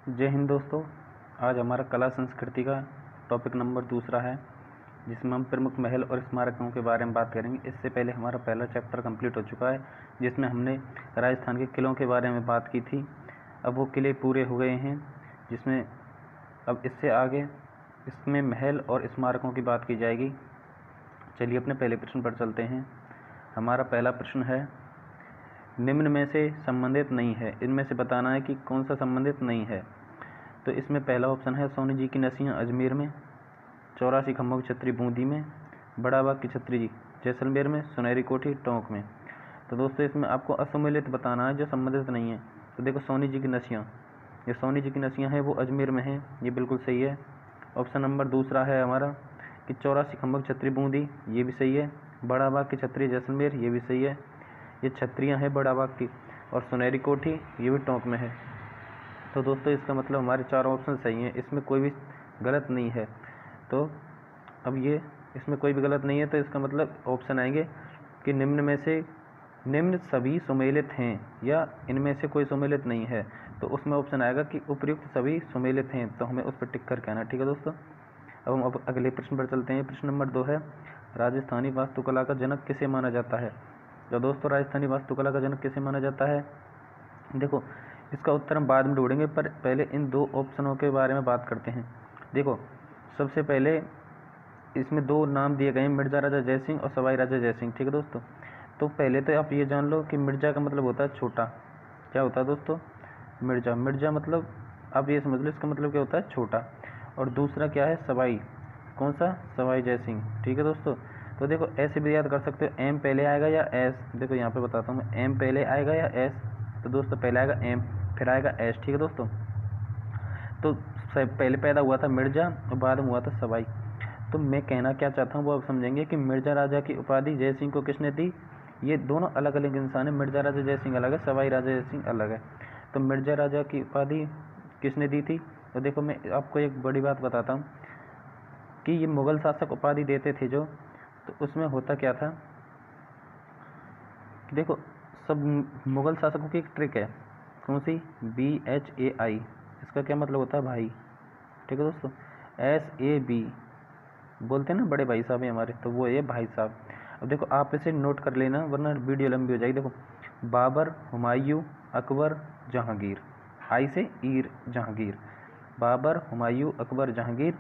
जय हिंद दोस्तों। आज हमारा कला संस्कृति का टॉपिक नंबर 2 है, जिसमें हम प्रमुख महल और स्मारकों के बारे में बात करेंगे। इससे पहले हमारा पहला चैप्टर कंप्लीट हो चुका है, जिसमें हमने राजस्थान के किलों के बारे में बात की थी। अब वो किले पूरे हो गए हैं, जिसमें अब इससे आगे इसमें महल और स्मारकों की बात की जाएगी। चलिए अपने पहले प्रश्न पर चलते हैं। हमारा पहला प्रश्न है, निम्न में से संबंधित नहीं है। इनमें से बताना है कि कौन सा संबंधित नहीं है। तो इसमें पहला ऑप्शन है सोनी जी की नसियाँ अजमेर में, 84 खम्भों की छतरी बूंदी में, बड़ा बाग की छतरी जैसलमेर में, सुनहरी कोठी टोंक में। तो दोस्तों इसमें आपको असम्मिलित बताना है जो संबंधित नहीं है। तो देखो सोनी जी की नसियाँ, ये सोनी जी की नसियाँ हैं वो अजमेर में हैं, ये बिल्कुल सही है। ऑप्शन नंबर 2 है हमारा कि 84 खम्भों की छतरी बूंदी, ये भी सही है। बड़ा बाग की छतरी जैसलमेर, ये भी सही है। ये छतरियाँ हैं बड़ा बाग की। और सुनहरी कोठी ये भी टोंक में है। तो दोस्तों इसका मतलब हमारे 4 ऑप्शन सही हैं, इसमें कोई भी गलत नहीं है। तो अब ये इसमें कोई भी गलत नहीं है, तो इसका मतलब ऑप्शन आएंगे कि निम्न में से निम्न सभी सुमेलित हैं या इनमें से कोई सुमेलित नहीं है। तो उसमें ऑप्शन आएगा कि उपयुक्त सभी सुमेलित हैं, तो हमें उस पर टिक कर कहना। ठीक है दोस्तों, अब हम अब अगले प्रश्न पर चलते हैं। प्रश्न नंबर 2 है, राजस्थानी वास्तुकला का जनक किसे माना जाता है। तो दोस्तों राजस्थानी वास्तुकला का जनक किसे माना जाता है, देखो इसका उत्तर हम बाद में ढूंढेंगे, पर पहले इन 2 ऑप्शनों के बारे में बात करते हैं। देखो सबसे पहले इसमें 2 नाम दिए गए हैं, मिर्जा राजा जयसिंह और सवाई राजा जयसिंह। ठीक है दोस्तों, तो पहले तो आप ये जान लो कि मिर्जा का मतलब होता है छोटा। क्या होता है दोस्तों, मिर्जा। मिर्जा मतलब आप ये समझ लो इसका मतलब क्या होता है, छोटा। और दूसरा क्या है, सवाई। कौन सा, सवाई जयसिंह। ठीक है दोस्तों, तो देखो ऐसे भी याद कर सकते हो, एम पहले आएगा या एस। देखो यहाँ पे बताता हूँ मैं, एम पहले आएगा या एस। तो दोस्तों पहले आएगा एम, फिर आएगा एस। ठीक है दोस्तों, तो पहले पैदा हुआ था मिर्जा और बाद में हुआ था सवाई। तो मैं कहना क्या चाहता हूँ वो आप समझेंगे कि मिर्जा राजा की उपाधि जयसिंह को किसने दी। ये दोनों अलग अलग इंसान है, मिर्जा राजा जयसिंह अलग है, सवाई राजा जयसिंह अलग है। तो मिर्जा राजा की उपाधि किसने दी थी। तो देखो मैं आपको एक बड़ी बात बताता हूँ कि ये मुग़ल शासक उपाधि देते थे जो, तो उसमें होता क्या था कि देखो सब मुग़ल शासकों की एक ट्रिक है। कौन सी, BHAI। इसका क्या मतलब होता है, भाई। ठीक है दोस्तों, SAB बोलते हैं ना, बड़े भाई साहब हैं हमारे, तो वो ये भाई साहब। अब देखो आप इसे नोट कर लेना वरना वीडियो लंबी हो जाएगी। देखो बाबर, हुमायूं, अकबर, जहांगीर। आई से ईर, जहांगीर। बाबर, हुमायूं, अकबर, जहांगीर।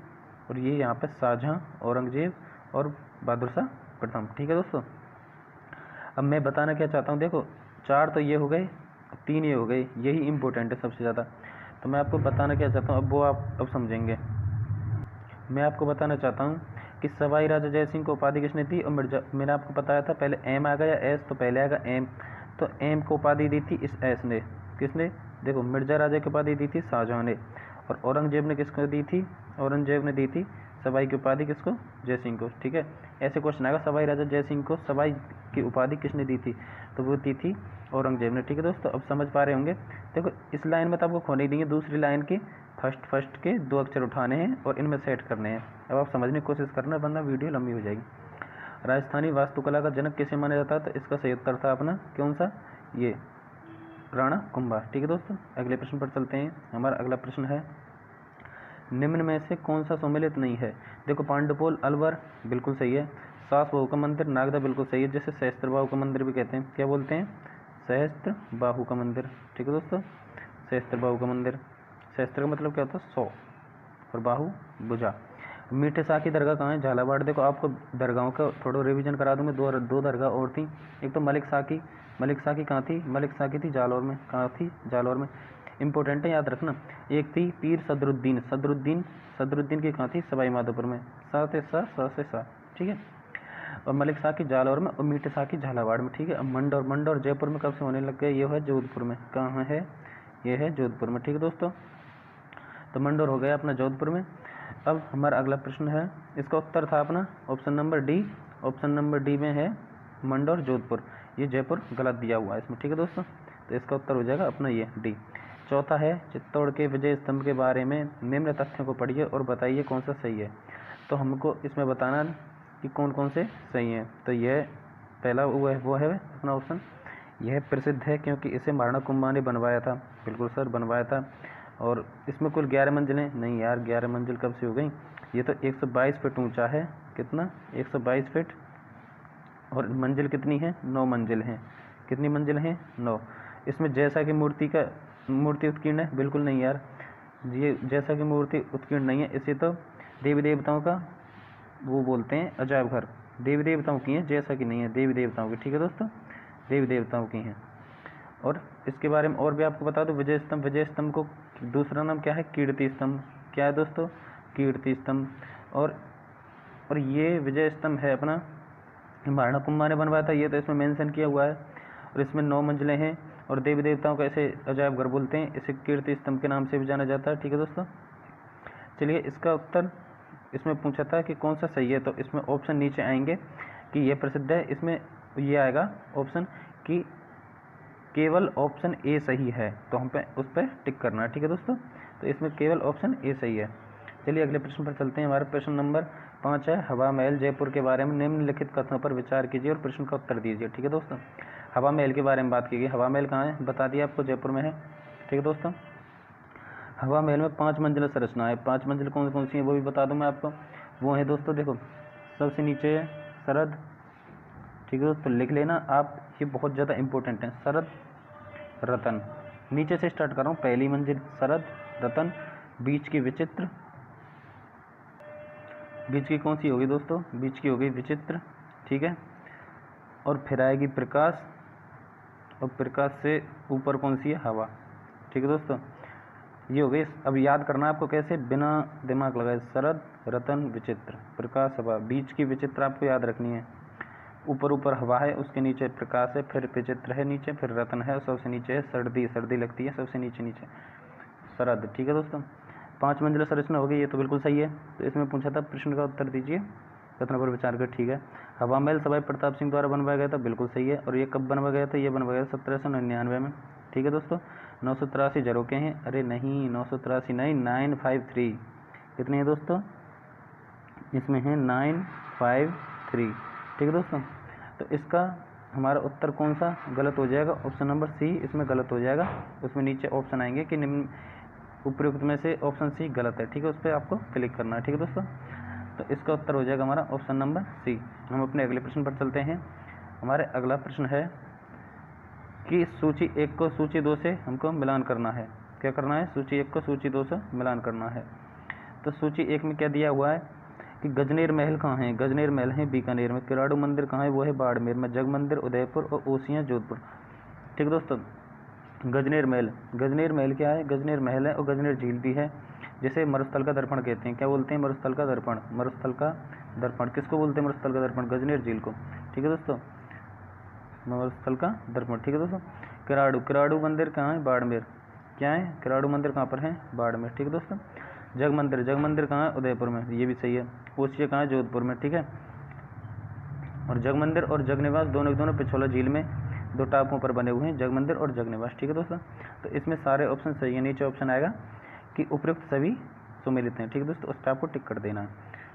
और ये यहाँ पे शाहजहां, औरंगजेब और बहादुर शाह प्रथम। ठीक है दोस्तों, अब मैं बताना क्या चाहता हूँ, देखो 4 तो ये हो गए, 3 ये हो गए, यही इम्पोर्टेंट है सबसे ज़्यादा। तो मैं आपको बताना क्या चाहता हूँ, अब वो आप अब समझेंगे। मैं आपको बताना चाहता हूँ कि सवाई राजा जयसिंह को उपाधि किसने दी। और मिर्जा, मैंने आपको बताया था पहले एम आ गया एस, तो पहले आएगा एम। तो एम को उपाधि दी थी इस एस ने। किसने, देखो मिर्जा राजा की उपाधि दी थी शाहजहां ने। और औरंगजेब ने किसको दी थी, औरंगजेब ने दी थी सवाई की उपाधि किसको, जयसिंह को। ठीक है, ऐसे क्वेश्चन आएगा, सवाई राजा जयसिंह को सवाई की उपाधि किसने दी थी, तो वो दी थी औरंगजेब ने। ठीक है दोस्तों, अब समझ पा रहे होंगे। देखो इस लाइन में तो आपको खोने देंगे, दूसरी लाइन की फर्स्ट के 2 अक्षर उठाने हैं और इनमें सेट करने हैं। अब आप समझने की कोशिश करना वरना वीडियो लंबी हो जाएगी। राजस्थानी वास्तुकला का जनक किसे माना जाता है, तो इसका सही उत्तर था अपना कौन सा, ये राणा कुंभा। ठीक है दोस्तों, अगले प्रश्न पर चलते हैं। हमारा अगला प्रश्न है, निम्न में से कौन सा सम्मिलित नहीं है। देखो पांडुपोल अलवर बिल्कुल सही है, सास बहू का मंदिर नागदा बिल्कुल सही है, जिसे सहस्त्र बाहू का मंदिर भी कहते हैं। क्या बोलते हैं, सहस्त्र बाहू का मंदिर। ठीक है दोस्तों, सहस्त्र बाहू का मंदिर। सहस्त्र का मतलब क्या होता है, 100, और बाहु भुजा। मीठे शाह की दरगाह कहाँ है, झालावाड़। देखो आपको दरगाहों का थोड़ा रिवीजन करा दूँ मैं, दो दरगाह और थी। एक तो मलिक शाह की कहाँ थी, मलिक शाह की थी जालौर में। कहाँ थी, जालौर में। इंपॉर्टेंट है, याद रखना। एक थी पीर सदरुद्दीन की कहाँ थी, सवाई माधोपुर में। सा से सा। ठीक है, और मलिक शाह की जालौर में और मीठे शाह की झालावाड़ में। ठीक है, अब मंडौर जयपुर में कब से होने लग गए, ये है जोधपुर में। कहाँ है, ये है जोधपुर में। ठीक है दोस्तों, तो मंडौर हो गया अपना जोधपुर में। अब हमारा अगला प्रश्न है, इसका उत्तर था अपना option number D. Option number D में है मंडौर जोधपुर, ये जयपुर गलत दिया हुआ है इसमें। ठीक है दोस्तों, तो इसका उत्तर हो जाएगा अपना ये डी। चौथा है, चित्तौड़ के विजय स्तंभ के बारे में निम्न तथ्यों को पढ़िए और बताइए कौन सा सही है। तो हमको इसमें बताना कि कौन कौन से सही हैं। तो यह पहला वो है अपना ऑप्शन, यह प्रसिद्ध है क्योंकि इसे महाराणा कुंभा ने बनवाया था। बिल्कुल सर, बनवाया था। और इसमें कुल 11 मंजिलें नहीं यार, 11 मंजिल कब से हो गई, ये तो 122 फीट ऊंचा है। कितना, 122 फीट। और मंजिल कितनी है, 9 मंजिल हैं। कितनी मंजिल हैं, 9। इसमें जैसा कि मूर्ति उत्कीर्ण है, बिल्कुल नहीं यार, ये जैसा कि मूर्ति उत्कीर्ण नहीं है, इसे तो देवी देवताओं का वो बोलते हैं अजायब घर, देवी देवताओं की हैं, जैसा कि नहीं है, देवी देवताओं की। ठीक है दोस्तों, देवी देवताओं की हैं। और इसके बारे में और भी आपको बता दूं, विजय स्तंभ, विजय स्तंभ को दूसरा नाम क्या है, कीर्ति स्तंभ। क्या है दोस्तों, कीर्ति स्तंभ। और ये विजय स्तंभ है अपना महाराणा कुंभा ने बनवाया था, ये तो इसमें मेंशन किया हुआ है। और इसमें 9 मंजिलें हैं और देवी देवताओं को ऐसे अजायब घर बोलते हैं, इसे कीर्ति स्तंभ के नाम से भी जाना जाता है। ठीक है दोस्तों, चलिए इसका उत्तर इसमें पूछा था कि कौन सा सही है, तो इसमें ऑप्शन नीचे आएंगे कि ये प्रसिद्ध है, इसमें ये आएगा ऑप्शन कि केवल ऑप्शन ए सही है, तो हम पे उस पर टिक करना है। ठीक है दोस्तों, तो इसमें केवल ऑप्शन ए सही है। चलिए अगले प्रश्न पर चलते हैं। हमारा प्रश्न नंबर 5 है, हवा महल जयपुर के बारे में निम्नलिखित कथनों पर विचार कीजिए और प्रश्न का उत्तर दीजिए। ठीक है दोस्तों, हवा महल के बारे में बात की गई। हवा महल कहाँ है, बता दिया आपको, जयपुर में है। ठीक है दोस्तों, हवा महल में 5 मंजिला संरचना है। 5 मंजिल कौन कौन सी है वो भी बता दूं मैं आपको। वो है दोस्तों, देखो सबसे नीचे है सरद। ठीक है दोस्तों, लिख लेना आप, ये बहुत ज़्यादा इंपॉर्टेंट है। सरद, रतन, नीचे से स्टार्ट कर रहा हूँ। पहली मंजिल सरद, रतन, बीच की विचित्र, बीच की कौन सी होगी दोस्तों, बीच की होगी विचित्र। ठीक है, और फिर आएगी प्रकाश, और प्रकाश से ऊपर कौन सी है, हवा। ठीक है दोस्तों, ये हो गई। अब याद करना आपको कैसे, बिना दिमाग लगाए, शरद, रतन, विचित्र, प्रकाश, हवा। बीच की विचित्र आपको याद रखनी है, ऊपर हवा है, उसके नीचे प्रकाश है, फिर विचित्र है नीचे, फिर रतन है, और सबसे नीचे है सर्दी, सर्दी लगती है सबसे नीचे शरद। ठीक है दोस्तों, 5 मंजिला संरचना हो गई, ये तो बिल्कुल सही है। तो इसमें पूछा था, प्रश्न का उत्तर दीजिए, कथनों पर विचार कर। ठीक है, हवा महल सवाई प्रताप सिंह द्वारा बनवाया गया था, बिल्कुल सही है। और ये कब बनवाया गया था, ये बनवाया गया 1799 में। ठीक है दोस्तों, 983 झरोखे हैं, अरे नहीं 983 नहीं, 953। कितने हैं दोस्तों, इसमें है 953। ठीक है दोस्तों, तो इसका हमारा उत्तर कौन सा गलत हो जाएगा, ऑप्शन नंबर सी इसमें गलत हो जाएगा। उसमें नीचे ऑप्शन आएंगे कि निम्न उपयुक्त में से ऑप्शन सी गलत है। ठीक है, उस पर आपको क्लिक करना है। ठीक है दोस्तों, तो इसका उत्तर हो जाएगा हमारा ऑप्शन नंबर सी। हम अपने अगले प्रश्न पर चलते हैं। हमारे अगला प्रश्न है कि सूची 1 को सूची 2 से हमको मिलान करना है। क्या करना है, सूची 1 को सूची 2 से मिलान करना है। तो सूची 1 में क्या दिया हुआ है कि गजनेर महल कहाँ है, गजनेर महल है बीकानेर में। किराड़ू मंदिर कहाँ है, वो है बाड़मेर में। जग मंदिर उदयपुर और ओसियाँ जोधपुर। ठीक दोस्तों, गजनेर महल क्या है, गजनेर महल है और गजनेर झील भी है, जिसे मरुस्थल का दर्पण कहते हैं। क्या बोलते हैं, मरुस्थल का दर्पण। मरुस्थल का दर्पण किसको बोलते हैं, मरुस्थल का दर्पण, गजनेर झील को। ठीक है दोस्तों, मरुस्थल का दर्पण। ठीक है दोस्तों, किराड़ू मंदिर कहाँ है, बाड़मेर। क्या है, किराड़ू मंदिर कहाँ पर है, बाड़मेर। ठीक है दोस्तों, जग मंदिर कहाँ है, उदयपुर में, ये भी सही है। ओसिया कहाँ है, जोधपुर में। ठीक है, और जग मंदिर और जगनिवास दोनों पिछोला झील में 2 टापुओं पर बने हुए हैं, जग मंदिर और जगनिवास। ठीक है दोस्तों, तो इसमें सारे ऑप्शन सही है। नीचे ऑप्शन आएगा कि उपयुक्त सभी सुमेलित हैं। ठीक है दोस्तों, उस टाप को टिक कर देना है।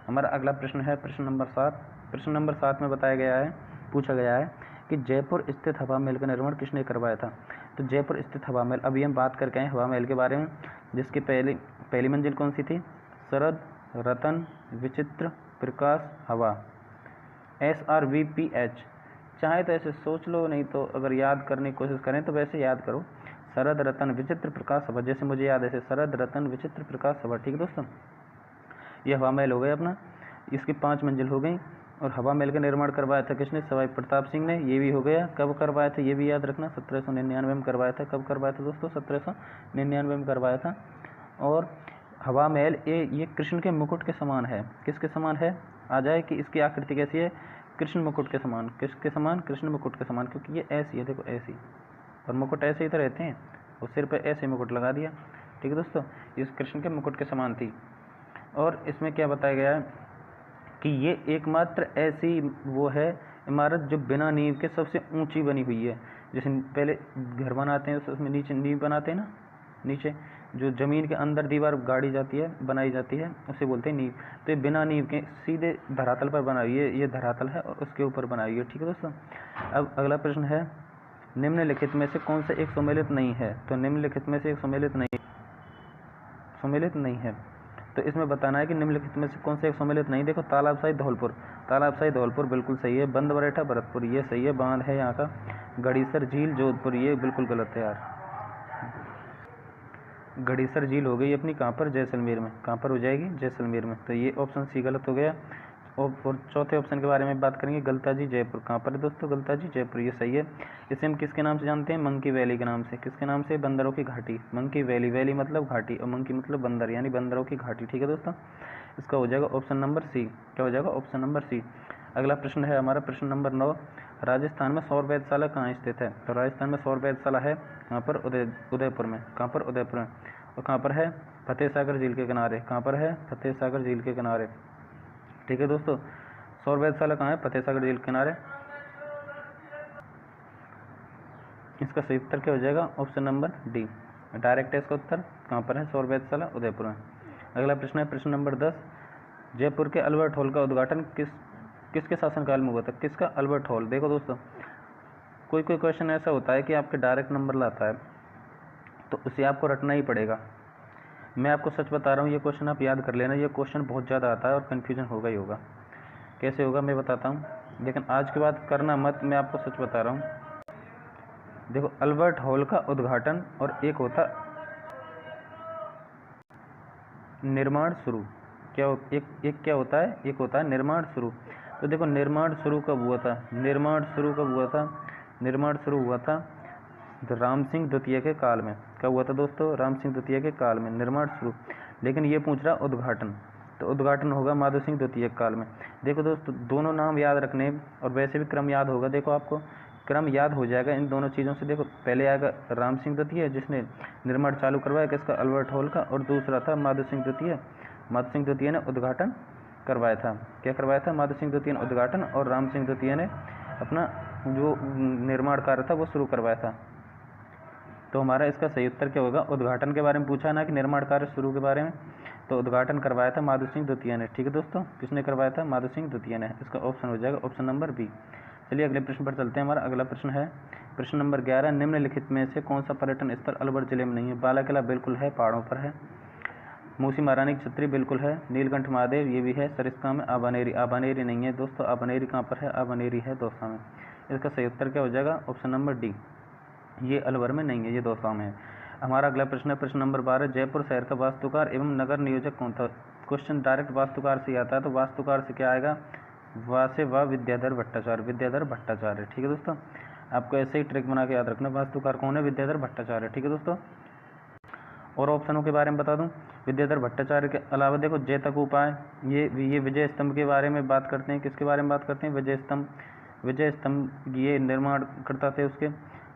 हमारा अगला प्रश्न है प्रश्न नंबर 7। प्रश्न नंबर 7 में बताया गया है, पूछा गया है कि जयपुर स्थित हवा महल का निर्माण किसने करवाया था। तो जयपुर स्थित हवा महल, अभी हम बात करके आए हवा महल के बारे में, जिसकी पहली मंजिल कौन सी थी, शरद, रतन, विचित्र, प्रकाश, हवा। SRVPH, चाहे तो ऐसे सोच लो, नहीं तो अगर याद करने की कोशिश करें तो वैसे याद करो, शरद, रतन, विचित्र, प्रकाश, हवा। जैसे मुझे याद है ऐसे, शरद, रतन, विचित्र, प्रकाश, हवा। ठीक है दोस्तों, ये हवा महल हो गया अपना, इसकी 5 मंजिल हो गई। और हवा महल का निर्माण करवाया था किसने, सवाई प्रताप सिंह ने। ये भी हो गया, कब करवाया था ये भी याद रखना, 1799 में करवाया था। कब करवाया था दोस्तों, 1799 में करवाया था। और हवा महल ये कृष्ण के मुकुट के समान है। किसके समान है, आ जाए कि इसकी आकृति कैसी है, कृष्ण मुकुट के समान। किसके समान, कृष्ण मुकुट के समान, क्योंकि ये ऐसी है, देखो ऐसी, और मुकुट ऐसे ही तो रहते हैं, और सिर पर ऐसे मुकुट लगा दिया। ठीक है दोस्तों, इस कृष्ण के मुकुट के समान थी। और इसमें क्या बताया गया है कि ये एकमात्र ऐसी वो है इमारत जो बिना नींव के सबसे ऊंची बनी हुई है। जैसे पहले घर बनाते हैं उसमें नीचे नींव बनाते हैं ना, नीचे जो ज़मीन के अंदर दीवार गाड़ी जाती है, बनाई जाती है, उसे बोलते हैं नींव। तो ये बिना नींव के सीधे धरातल पर बना हुई है, ये धरातल है और उसके ऊपर बनाई हुई है। ठीक है दोस्तों, अब अगला प्रश्न है, निम्नलिखित में से कौन सा एक सुमेलित नहीं है। तो निम्नलिखित में से एक सुमेलित नहीं, सुमेलित नहीं है। तो इसमें बताना है कि निम्नलिखित में से कौन सा एक सुमेलित नहीं। देखो तालाबशाही धौलपुर, तालाबशाही धौलपुर बिल्कुल सही है। बंद बरेठा भरतपुर ये सही है, बांध है यहाँ का। गड़ीसर झील जोधपुर ये बिल्कुल गलत है यार। गड़ीसर झील हो गई अपनी कहाँ पर, जैसलमेर में। कहाँ पर हो जाएगी, जैसलमेर में। तो ये ऑप्शन सी गलत हो गया। और चौथे ऑप्शन के बारे में बात करेंगे, गलताजी जयपुर। कहाँ पर है दोस्तों, गलताजी जयपुर ये सही है। इसे हम किसके नाम से जानते हैं, मंकी वैली के नाम से। किसके नाम से, बंदरों की घाटी। मंकी वैली, वैली मतलब घाटी और मंकी मतलब बंदर, यानी बंदरों की घाटी। ठीक है दोस्तों, इसका हो जाएगा ऑप्शन नंबर सी। क्या हो जाएगा, ऑप्शन नंबर सी। अगला प्रश्न है हमारा प्रश्न नंबर 9। राजस्थान में सौर वेधशाला कहाँ स्थित है। तो राजस्थान में सौर वेधशाला है कहाँ पर, उदयपुर में। कहाँ पर, उदयपुर में। और कहाँ पर है, फतेह सागर झील के किनारे। कहाँ पर है, फतेह सागर झील के किनारे। ठीक है दोस्तों, सौर वेधशाला कहाँ है, फतेह सागर झील के किनारे। इसका सही उत्तर क्या हो जाएगा, ऑप्शन नंबर डी, डायरेक्ट है इसका उत्तर। कहाँ पर है, सौर वेधशाला उदयपुर में। अगला प्रश्न है प्रश्न नंबर 10। जयपुर के अल्बर्ट हॉल का उद्घाटन किसके शासनकाल में हुआ था। किसका, अल्बर्ट हॉल। देखो दोस्तों, कोई कोई क्वेश्चन ऐसा होता है कि आपके डायरेक्ट नंबर लाता है, तो उसे आपको रटना ही पड़ेगा। मैं आपको सच बता रहा हूँ, ये क्वेश्चन आप याद कर लेना। ये क्वेश्चन बहुत ज़्यादा आता है और कन्फ्यूजन होगा ही होगा। कैसे होगा मैं बताता हूँ, लेकिन आज के बाद करना मत, मैं आपको सच बता रहा हूँ। देखो, अल्बर्ट हॉल का उद्घाटन और एक होता निर्माण शुरू। एक क्या होता है, एक होता है निर्माण शुरू। तो देखो, निर्माण शुरू कब हुआ था, निर्माण शुरू कब हुआ था, निर्माण शुरू हुआ था राम सिंह द्वितीय के काल में। कब हुआ था दोस्तों, राम सिंह द्वितीय के काल में निर्माण शुरू। लेकिन ये पूछ रहा उद्घाटन, तो उद्घाटन होगा माधव सिंह द्वितीय के काल में। देखो दोस्तों, दोनों नाम याद रखने, और वैसे भी क्रम याद होगा। देखो, आपको क्रम याद हो जाएगा इन दोनों चीज़ों से। देखो, पहले आएगा राम सिंह द्वितीय जिसने निर्माण चालू करवाया किसका, अल्बर्ट हॉल का, और दूसरा था माधव सिंह द्वितीय। माधव सिंह द्वितीय ने उद्घाटन करवाया था। क्या करवाया था, माधव सिंह द्वितीय ने उद्घाटन, और राम सिंह द्वितीय ने अपना जो निर्माण कार्य था वो शुरू करवाया था। तो हमारा इसका सही उत्तर क्या होगा, उद्घाटन के बारे में पूछा ना कि निर्माण कार्य शुरू के बारे में। तो उद्घाटन करवाया था माधव सिंह द्वितीय ने। ठीक है दोस्तों, किसने करवाया था, माधव सिंह द्वितीय ने। इसका ऑप्शन हो जाएगा ऑप्शन नंबर बी। चलिए अगले प्रश्न पर चलते हैं। हमारा अगला प्रश्न है प्रश्न नंबर 11। निम्नलिखित में से कौन सा पर्यटन स्थल अलवर जिले में नहीं है। बाला किला बिल्कुल है, पहाड़ों पर है। मूसी महारानी की छतरी बिल्कुल है। नीलकंठ महादेव ये भी है। सरिस्का में आबानेरी, आबानेरी नहीं है दोस्तों। आबानेरी कहाँ पर है, आबानेरी है दौसा में। इसका सही उत्तर क्या हो जाएगा, ऑप्शन नंबर डी, ये अलवर में नहीं है, ये दौसा में है। हमारा अगला प्रश्न है प्रश्न नंबर 12। जयपुर शहर का वास्तुकार एवं नगर नियोजक कौन था। क्वेश्चन डायरेक्ट वास्तुकार से आता है, तो वास्तुकार से क्या आएगा, वा से वा विद्याधर भट्टाचार्य, विद्याधर भट्टाचार्य। ठीक है दोस्तों, आपको ऐसे ही ट्रिक बना के याद रखना, वास्तुकार कौन है, विद्याधर भट्टाचार्य। ठीक है दोस्तों, और ऑप्शनों के बारे में बता दूं, विद्याधर भट्टाचार्य के अलावा देखो जैतक उपाय, ये विजय स्तंभ के बारे में बात करते हैं। किसके बारे में बात करते हैं, विजय स्तंभ, विजय स्तंभ ये निर्माण करता थे उसके।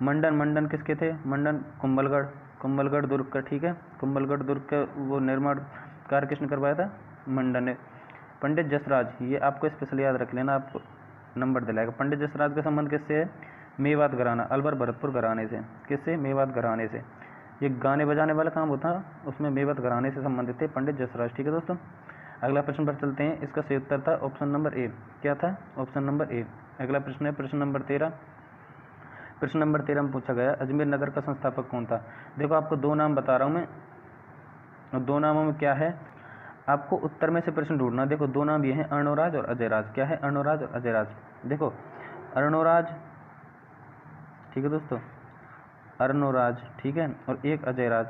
मंडन, मंडन किसके थे, मंडन कुंभलगढ़, कुंभलगढ़ दुर्ग का। ठीक है, कुंभलगढ़ दुर्ग का वो निर्माण कार्य किसने करवाया था, मंडन ने। पंडित जसराज, ये आपको स्पेशल याद रख लेना, आपको नंबर दिलाएगा। पंडित जसराज का संबंध किससे है, मेवात घराना, अलवर भरतपुर घराने से। किससे, मेवात घराने से। ये गाने बजाने वाला काम होता उसमें मेवात घराने से संबंधित थे पंडित जसराज। ठीक है दोस्तों, अगला प्रश्न पर चलते हैं। इसका सही उत्तर था ऑप्शन नंबर ए। क्या था, ऑप्शन नंबर ए। अगला प्रश्न है प्रश्न नंबर 13। प्रश्न नंबर 13 में पूछा गया अजमेर नगर का संस्थापक कौन था। देखो, आपको दो नाम बता रहा हूँ मैं, और दो नामों में क्या है, आपको उत्तर में से प्रश्न ढूंढना। देखो, दो नाम ये हैं, अर्णोराज और अजयराज। क्या है, अर्णोराज और अजयराज। देखो, अर्णोराज, ठीक है दोस्तों, अर्णोराज, ठीक है, और एक अजयराज।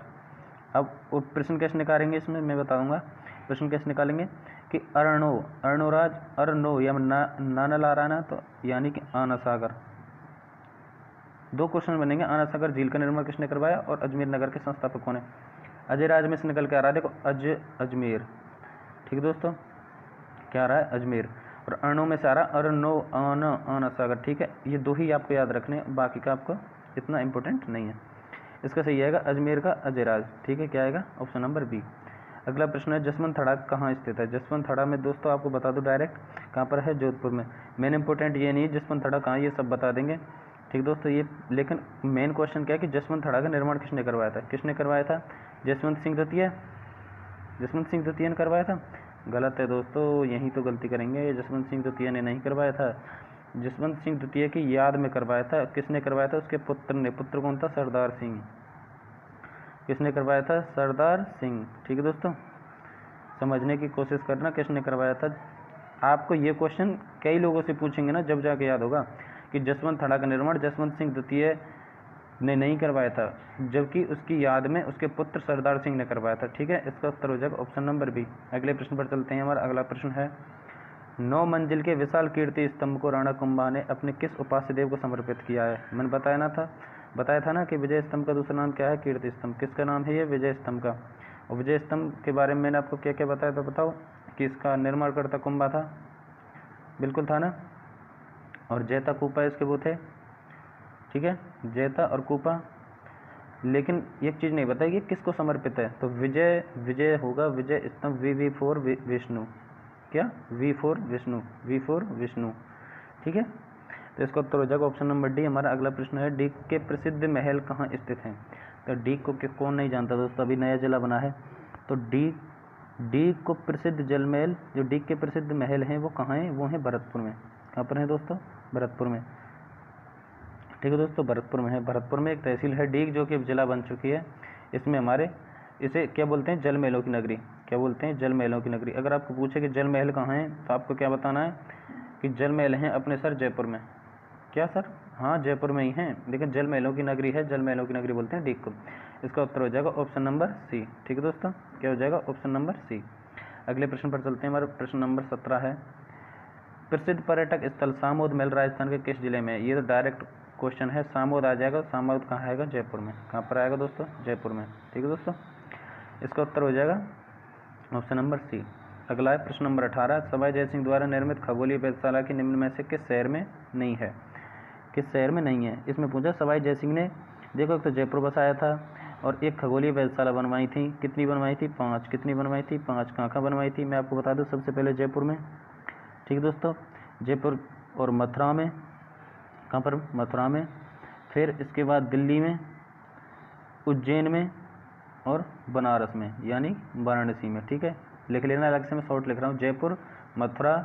अब प्रश्न कैसे निकालेंगे इसमें मैं बताऊंगा। प्रश्न कैसे निकालेंगे कि अर्णोराज, अर्णो या नाना लाराना, तो यानी कि आना सागर। दो क्वेश्चन बनेंगे, आना सागर झील का निर्माण किसने करवाया और अजमेर नगर के संस्थापक कौन है। अजयराज में से निकल के आ रहा है, देखो अजमेर। ठीक है दोस्तों, क्या आ रहा है, अजमेर। और अर्णो में से आ रहा है अर्णो, आना सागर। ठीक है, ये दो ही आपको याद रखने, बाकी का आपको इतना इंपॉर्टेंट नहीं है। इसका सही आएगा अजमेर का अजयराज। ठीक है, क्या आएगा, ऑप्शन नंबर बी। अगला प्रश्न है जसवंत थड़ा कहाँ स्थित है। जसवंत थड़ा में दोस्तों आपको बता दूं डायरेक्ट, कहाँ पर है, जोधपुर में। मेन इंपॉर्टेंट ये नहीं है जसवंत थड़ा कहाँ, ये सब बता देंगे। ठीक दोस्तों, ये लेकिन मेन क्वेश्चन क्या है कि जसवंत थड़ा का निर्माण किसने करवाया था, किसने करवाया था, जसवंत सिंह द्वितीय, जसवंत सिंह द्वितीय ने करवाया था। गलत है दोस्तों, यहीं तो गलती करेंगे, जसवंत सिंह द्वितीय ने नहीं करवाया था। जसवंत सिंह द्वितीय की याद में करवाया था। किसने करवाया था, उसके पुत्र ने। पुत्र कौन था, सरदार सिंह। किसने करवाया था? सरदार सिंह। ठीक है दोस्तों, समझने की कोशिश करना किसने करवाया था। आपको ये क्वेश्चन कई लोगों से पूछेंगे ना, जब जाके याद होगा कि जसवंत थड़ा का निर्माण जसवंत सिंह द्वितीय ने नहीं करवाया था, जबकि उसकी याद में उसके पुत्र सरदार सिंह ने करवाया था। ठीक है, इसका उत्तर हो जाएगा ऑप्शन नंबर बी। अगले प्रश्न पर चलते हैं। हमारा अगला प्रश्न है, 9 मंजिल के विशाल कीर्ति स्तंभ को राणा कुंभा ने अपने किस उपास्य देव को समर्पित किया है? मैंने बताया था ना कि विजय स्तंभ का दूसरा नाम क्या है? कीर्ति स्तंभ। किसका नाम है ये? विजय स्तंभ का। और विजय स्तंभ के बारे में मैंने आपको क्या क्या बताया था बताओ, कि इसका निर्माणकर्ता कुंभा था, बिल्कुल था ना, और जैता कूपा इसके वो थे। ठीक है, जैता और कूपा। लेकिन एक चीज़ नहीं बताई कि किसको समर्पित है, तो विजय होगा, विजय स्तंभ वी फोर विष्णु। क्या? V for Vishnu. ठीक है, तो इसका उत्तर हो जाएगा ऑप्शन नंबर डी। हमारा अगला प्रश्न है, डीग के प्रसिद्ध महल कहाँ स्थित हैं? तो डीग को कौन नहीं जानता दोस्तों, अभी नया जिला बना है। तो डीग को प्रसिद्ध जल महल, जो डीग के प्रसिद्ध महल हैं वो कहाँ हैं? वो हैं भरतपुर में। कहाँ पर हैं दोस्तों? भरतपुर में। ठीक है दोस्तों, भरतपुर में है। भरतपुर में एक तहसील है डीग, जो कि जिला बन चुकी है। इसमें हमारे इसे क्या बोलते हैं? जल महलों की नगरी। क्या बोलते हैं? जल महलों की नगरी। अगर आपको पूछे कि जल महल कहाँ हैं, तो आपको क्या बताना है कि जल महल हैं अपने सर जयपुर में। क्या सर? हाँ, जयपुर में ही हैं, लेकिन जल महलों की नगरी है, जल महलों की नगरी बोलते हैं डीग को। इसका उत्तर हो जाएगा ऑप्शन नंबर सी। ठीक है दोस्तों, क्या हो जाएगा? Option number C. अगले प्रश्न पर चलते हैं। हमारा प्रश्न नंबर 17 है, प्रसिद्ध पर्यटक स्थल सामोद महल राजस्थान के किस जिले में है? ये तो डायरेक्ट क्वेश्चन है, सामोद आ जाएगा। सामोद कहाँ आएगा? जयपुर में। कहाँ पर आएगा दोस्तों? जयपुर में। ठीक है दोस्तों, इसका उत्तर हो जाएगा ऑप्शन नंबर सी। अगला है प्रश्न नंबर 18, सवाई जयसिंह द्वारा निर्मित खगोलीय वेधशाला की निम्न में से किस शहर में नहीं है? किस शहर में नहीं है? इसमें पूछा सवाई जयसिंह ने, देखो एक तो जयपुर बसाया था और एक खगोलीय वेधशाला बनवाई थी। कितनी बनवाई थी? 5। कितनी बनवाई थी? 5। कहाँ बनवाई थी? मैं आपको बता दूँ, सबसे पहले जयपुर में। ठीक है दोस्तों, जयपुर और मथुरा में। कहाँ पर? मथुरा में। फिर इसके बाद दिल्ली में, उज्जैन में और बनारस में, यानी वाराणसी में। ठीक है, लिख लेना अलग से, मैं शॉर्ट लिख रहा हूँ, जयपुर, मथुरा,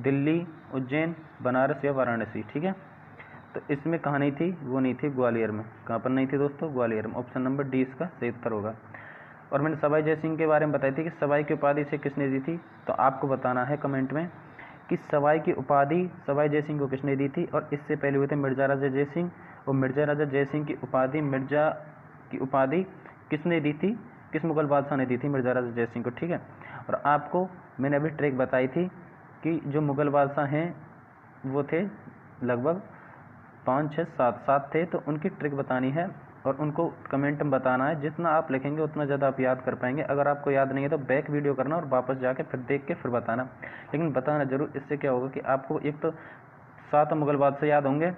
दिल्ली, उज्जैन, बनारस या वाराणसी। ठीक है, तो इसमें कहाँ नहीं थी? वो नहीं थी ग्वालियर में। कहाँ पर नहीं थी दोस्तों? ग्वालियर में। ऑप्शन नंबर डी इसका सही उत्तर होगा। और मैंने सवाई जयसिंह के बारे में बताई थी कि सवाई की उपाधि से किसने दी थी, तो आपको बताना है कमेंट में कि सवाई की उपाधि सवाई जयसिंह को किसने दी थी। और इससे पहले हुए थे मिर्जा राजा जयसिंह, और मिर्जा राजा जयसिंह की उपाधि, मिर्जा की उपाधि किसने दी थी? किस मुगल बादशाह ने दी थी मिर्जा राजा जयसिंह को? ठीक है, और आपको मैंने अभी ट्रिक बताई थी कि जो मुगल बादशाह हैं वो थे लगभग 5, 6, 7 थे, तो उनकी ट्रिक बतानी है और उनको कमेंट में बताना है। जितना आप लिखेंगे उतना ज़्यादा आप याद कर पाएंगे। अगर आपको याद नहीं है तो बैक वीडियो करना और वापस जाके फिर देख के फिर बताना, लेकिन बताना जरूर। इससे क्या होगा कि आपको एक तो 7 मुगल बादशाह याद होंगे,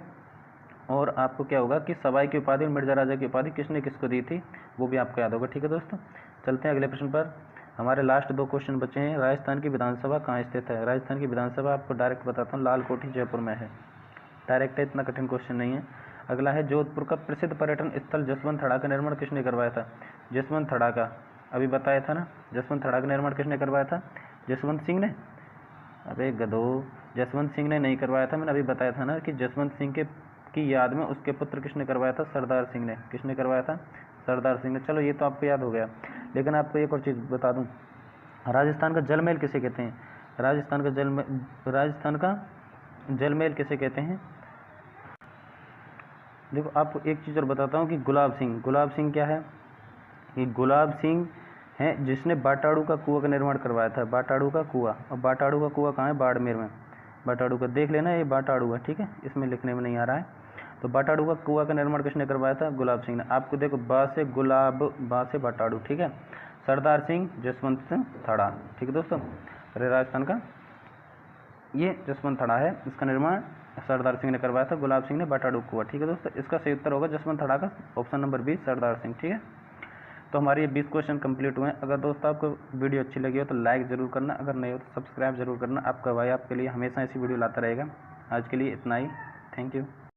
और आपको क्या होगा कि सवाई की उपाधि और मिर्जा राजा की उपाधि किसने किसको दी थी वो भी आपको याद होगा। ठीक है दोस्तों, चलते हैं अगले प्रश्न पर। हमारे लास्ट 2 क्वेश्चन बचे हैं। राजस्थान की विधानसभा कहाँ स्थित है? राजस्थान की विधानसभा आपको डायरेक्ट बताता हूँ, लाल कोठी जयपुर में है। डायरेक्ट है, इतना कठिन क्वेश्चन नहीं है। अगला है, जोधपुर का प्रसिद्ध पर्यटन स्थल जसवंत थड़ा का निर्माण किसने करवाया था? जसवंत थड़ा का अभी बताया था ना, जसवंत थड़ा का निर्माण किसने करवाया था? जसवंत सिंह ने। अबे गधो, जसवंत सिंह ने नहीं करवाया था, मैंने अभी बताया था ना कि जसवंत सिंह की याद में उसके पुत्र किसने करवाया था? सरदार सिंह ने। किसने करवाया था? सरदार सिंह ने। चलो ये तो आपको याद हो गया, लेकिन आपको एक और चीज़ बता दूं, राजस्थान का जल महल किसे कहते हैं? राजस्थान का जल महल किसे कहते हैं? देखो आपको एक चीज़ और बताता हूँ कि गुलाब सिंह क्या है? ये गुलाब सिंह है जिसने बाटाड़ू का कुआं का निर्माण करवाया था। बाटाड़ू का कुआं, और बाटाड़ू का कुआं कहाँ है? बाड़मेर में। बाटाड़ू का देख लेना, ये बाटाड़ू है। ठीक है, इसमें लिखने में नहीं आ रहा है। तो बाटाड़ू का कुआं का निर्माण किसने करवाया था? गुलाब सिंह ने। आपको देखो, बा से गुलाब, बा से बाटाड़ू। ठीक है, सरदार सिंह, जसवंत सिंह थड़ा। ठीक है दोस्तों, अरे राजस्थान का ये जसवंत थड़ा है, इसका निर्माण सरदार सिंह ने करवाया था, गुलाब सिंह ने बाटाड़ू कुआं। ठीक है दोस्तों, इसका सही उत्तर होगा जसवंत थड़ा का, option number B, Sardar Singh. ठीक है, तो हमारे ये 20 क्वेश्चन कंप्लीट हुए हैं। अगर दोस्तों आपको वीडियो अच्छी लगी हो तो लाइक ज़रूर करना, अगर नहीं हो तो सब्सक्राइब जरूर करना। आपका भाई आपके लिए हमेशा ऐसी वीडियो लाता रहेगा। आज के लिए इतना ही, थैंक यू।